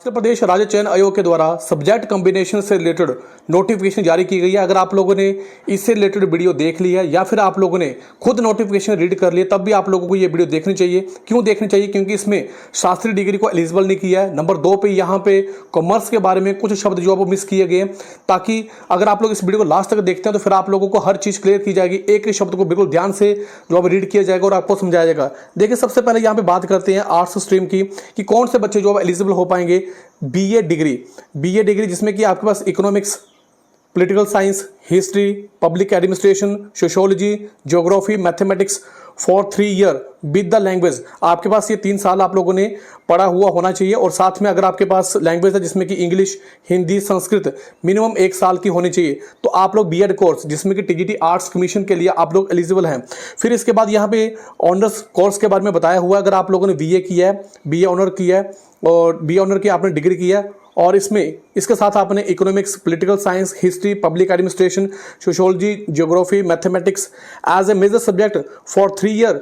उत्तर प्रदेश राज्य चयन आयोग के द्वारा सब्जेक्ट कॉम्बिनेशन से रिलेटेड नोटिफिकेशन जारी की गई है। अगर आप लोगों ने इससे रिलेटेड वीडियो देख ली है या फिर आप लोगों ने खुद नोटिफिकेशन रीड कर लिया, तब भी आप लोगों को ये वीडियो देखनी चाहिए। क्यों देखनी चाहिए? क्योंकि इसमें शास्त्रीय डिग्री को एलिजिबल नहीं किया है। नंबर 2 पे यहाँ पे कॉमर्स के बारे में कुछ शब्द जो है वो मिस किए गए, ताकि अगर आप लोग इस वीडियो को लास्ट तक देखते हैं तो फिर आप लोगों को हर चीज़ क्लियर की जाएगी। एक शब्द को बिल्कुल ध्यान से जो है रीड किया जाएगा और आपको समझाया जाएगा। देखिए, सबसे पहले यहाँ पे बात करते हैं आर्ट्स स्ट्रीम की कि कौन से बच्चे जो है एलिजिबल हो पाएंगे बीए डिग्री, जिसमें कि आपके पास economics, political science, history, public administration, sociology, geography, mathematics for 3 year with the language. आपके पास ये 3 साल आप लोगों ने पढ़ा हुआ होना चाहिए और साथ में अगर आपके पास लैंग्वेज है जिसमें कि इंग्लिश, हिंदी, संस्कृत मिनिमम 1 साल की होनी चाहिए, तो आप लोग बीएड कोर्स जिसमें कि टीजीटी आर्ट्स कमीशन के लिए आप लोग एलिजिबल हैं। फिर इसके बाद यहाँ पे ऑनर्स कोर्स के बारे में बताया हुआ है। अगर आप लोगों ने बीए किया है, बीए ऑनर किया है और बीए ऑनर की आपने डिग्री किया है और इसके साथ आपने economics, political science, history, public administration, sociology, geography, mathematics as a major subject for 3 year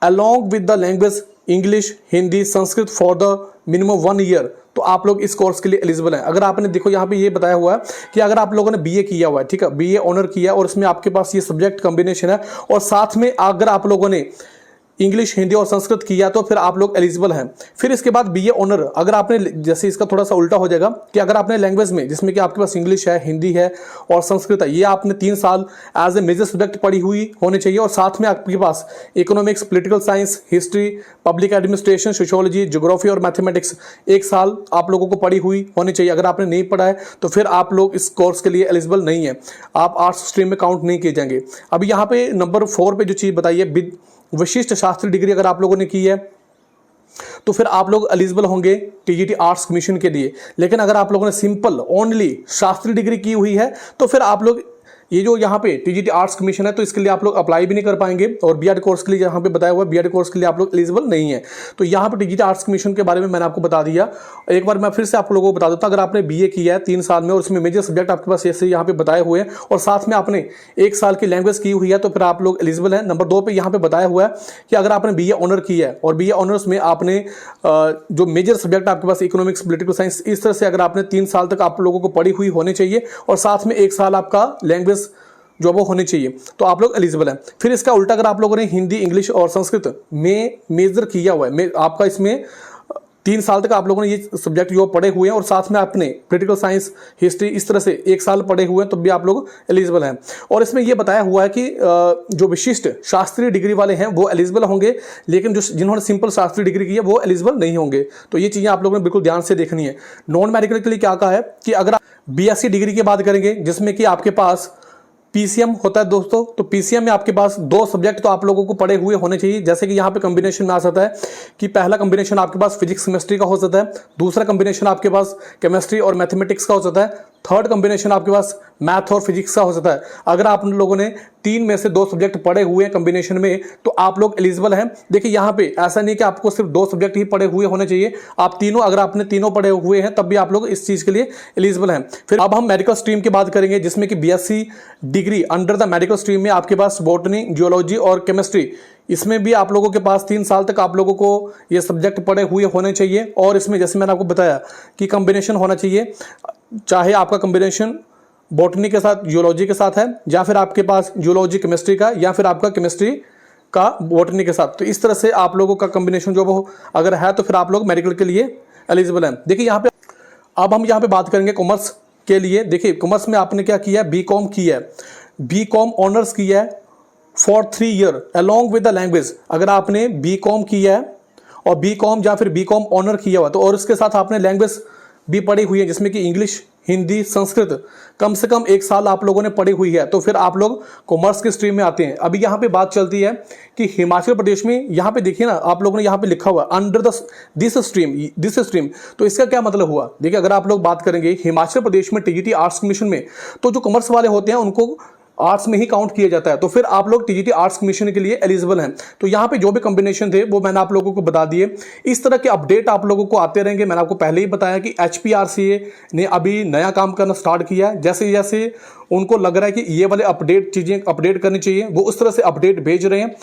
along with the language English, Hindi, Sanskrit for the minimum 1 year, तो आप लोग इस कोर्स के लिए एलिजिबल हैं। अगर आपने देखो यहाँ पे ये बताया हुआ है कि अगर आप लोगों ने बीए किया हुआ है, ठीक है, बीए ऑनर किया और इसमें आपके पास ये सब्जेक्ट कॉम्बिनेशन है और साथ में अगर आप लोगों ने इंग्लिश, हिंदी और संस्कृत किया तो फिर आप लोग एलिजिबल हैं। फिर इसके बाद बीए ऑनर, अगर आपने, जैसे इसका थोड़ा सा उल्टा हो जाएगा कि अगर आपने लैंग्वेज में जिसमें कि आपके पास इंग्लिश है, हिंदी है और संस्कृत है, ये आपने 3 साल एज ए मेजर सब्जेक्ट पढ़ी हुई होनी चाहिए और साथ में आपके पास economics, political science, history, public administration, sociology, geography और मैथमेटिक्स 1 साल आप लोगों को पढ़ी हुई होनी चाहिए। अगर आपने नहीं पढ़ा है तो फिर आप लोग इस कोर्स के लिए एलिजिबल नहीं है, आप आर्ट्स स्ट्रीम में काउंट नहीं किए जाएंगे। अभी यहाँ पे नंबर 4 पे जो चीज़ बताई है, विशिष्ट शास्त्रीय डिग्री अगर आप लोगों ने की है तो फिर आप लोग एलिजिबल होंगे टीजीटी आर्ट्स कमीशन के लिए। लेकिन अगर आप लोगों ने सिंपल ओनली शास्त्रीय डिग्री की हुई है तो फिर आप लोग ये जो यहाँ पे टीजीटी आर्ट्स कमीशन है तो इसके लिए आप लोग अप्लाई भी नहीं कर पाएंगे और बीएड कोर्स के लिए यहाँ पे बताया हुआ है बीएड कोर्स के लिए आप लोग एलिजिबल नहीं है। तो यहाँ पे टीजीटी आर्ट्स कमीशन के बारे में मैंने आपको बता दिया। एक बार मैं फिर से आप लोगों को बता देता हूँ, अगर आपने बीए किया है 3 साल में और उसमें मेजर सब्जेक्ट आपके पास ऐसे यहाँ पे बताए हुए हैं और साथ में आपने 1 साल की लैंग्वेज की हुई है तो फिर आप लोग एलिजिबल हैं। नंबर 2 पे यहाँ पे बताया हुआ है कि अगर आपने बीए ऑनर किया है और बीए ऑनर्स में आपने जो मेजर सब्जेक्ट आपके पास इकोनॉमिक्स, पॉलिटिकल साइंस, इस तरह से अगर आपने 3 साल तक आप लोगों को पढ़ी हुई होनी चाहिए और साथ में 1 साल आपका लैंग्वेज जो वो होनी चाहिए तो आप लोग एलिजिबल हैं। फिर इसका उल्टा अगर आप लोगों ने हिंदी, इंग्लिश और संस्कृत में मेजर किया हुआ है, आपका इसमें 3 साल तक आप लोगों ने ये सब्जेक्ट जो पढ़े हुए हैं और साथ में आपने पॉलिटिकल साइंस, हिस्ट्री इस तरह से 1 साल पढ़े हुए हैं तो भी आप लोग एलिजिबल हैं। और इसमें ये बताया हुआ है कि जो विशिष्ट शास्त्रीय डिग्री वाले हैं वो एलिजिबल होंगे, लेकिन जो जिन्होंने सिंपल शास्त्रीय डिग्री की है वो एलिजिबल नहीं होंगे। तो ये चीज़ें आप लोगों ने बिल्कुल ध्यान से देखनी है। नॉन मेडिकल के लिए क्या कहा है कि अगर आप बीएससी डिग्री की बात करेंगे जिसमें कि आपके पास पीसीएम होता है दोस्तों, तो पीसीएम में आपके पास 2 सब्जेक्ट तो आप लोगों को पढ़े हुए होने चाहिए। जैसे कि यहाँ पे कॉम्बिनेशन में आ सकता है कि पहला कॉम्बिनेशन आपके पास फिजिक्स केमिस्ट्री का हो सकता है, दूसरा कॉम्बिनेशन आपके पास केमिस्ट्री और मैथमेटिक्स का हो सकता है, थर्ड कॉम्बिनेशन आपके पास मैथ और फिजिक्स का हो सकता है। अगर आप लोगों ने 3 में से 2 सब्जेक्ट पढ़े हुए हैं कॉम्बिनेशन में तो आप लोग एलिजिबल हैं। देखिए यहाँ पे ऐसा नहीं कि आपको सिर्फ 2 सब्जेक्ट ही पढ़े हुए होने चाहिए, आप तीनों, अगर आपने तीनों पढ़े हुए हैं तब भी आप लोग इस चीज़ के लिए एलिजिबल हैं। फिर अब हम मेडिकल स्ट्रीम की बात करेंगे जिसमें कि BSc degree under the medical stream में आपके पास बॉटनी, जियोलॉजी और केमिस्ट्री, इसमें भी आप लोगों के पास 3 साल तक आप लोगों को ये सब्जेक्ट पढ़े हुए होने चाहिए। और इसमें जैसे मैंने आपको बताया कि कॉम्बिनेशन होना चाहिए, चाहे आपका कॉम्बिनेशन बॉटनी के साथ जियोलॉजी के साथ है या फिर आपके पास जियोलॉजी केमिस्ट्री का या फिर आपका केमिस्ट्री का बॉटनी के साथ, तो इस तरह से आप लोगों का कॉम्बिनेशन जो वो अगर है तो फिर आप लोग मेडिकल के लिए एलिजिबल हैं। देखिए यहाँ पे अब हम यहाँ पे बात करेंगे कॉमर्स के लिए। देखिए कॉमर्स में आपने क्या किया है, बीकॉम किया है, बीकॉम ऑनर्स किया है for 3 year along with the language. अगर आपने बीकॉम किया है और बीकॉम या फिर बीकॉम ऑनर किया हुआ तो और इसके साथ आपने लैंग्वेज भी पढ़ी हुई है जिसमें कि इंग्लिश, हिंदी, संस्कृत कम से कम 1 साल आप लोगों ने पढ़ी हुई है तो फिर आप लोग कॉमर्स के स्ट्रीम में आते हैं। अभी यहाँ पे बात चलती है कि हिमाचल प्रदेश में, यहाँ पे देखिए ना आप लोगों ने यहाँ पे लिखा हुआ अंडर दिस स्ट्रीम, तो इसका क्या मतलब हुआ? देखिए अगर आप लोग बात करेंगे हिमाचल प्रदेश में टीजीटी आर्ट्स कमीशन में तो जो कॉमर्स वाले होते हैं उनको आर्ट्स में ही काउंट किया जाता है, तो फिर आप लोग टीजीटी आर्ट्स कमीशन के लिए एलिजिबल हैं। तो यहाँ पे जो भी कॉम्बिनेशन थे वो मैंने आप लोगों को बता दिए। इस तरह के अपडेट आप लोगों को आते रहेंगे। मैंने आपको पहले ही बताया कि एचपीआरसीए ने अभी नया काम करना स्टार्ट किया है। जैसे जैसे उनको लग रहा है कि ये वाले अपडेट चीज़ें अपडेट करनी चाहिए वो उस तरह से अपडेट भेज रहे हैं।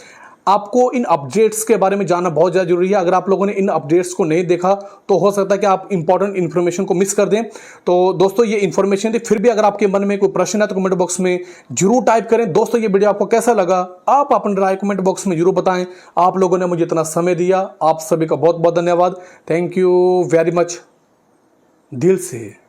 आपको इन अपडेट्स के बारे में जानना बहुत ज़्यादा जरूरी है। अगर आप लोगों ने इन अपडेट्स को नहीं देखा तो हो सकता है कि आप इंपॉर्टेंट इन्फॉर्मेशन को मिस कर दें। तो दोस्तों ये इन्फॉर्मेशन थी, फिर भी अगर आपके मन में कोई प्रश्न है तो कमेंट बॉक्स में जरूर टाइप करें। दोस्तों ये वीडियो आपको कैसा लगा आप अपनी राय कमेंट बॉक्स में जरूर बताएं। आप लोगों ने मुझे इतना समय दिया, आप सभी का बहुत बहुत धन्यवाद। थैंक यू वेरी मच दिल से।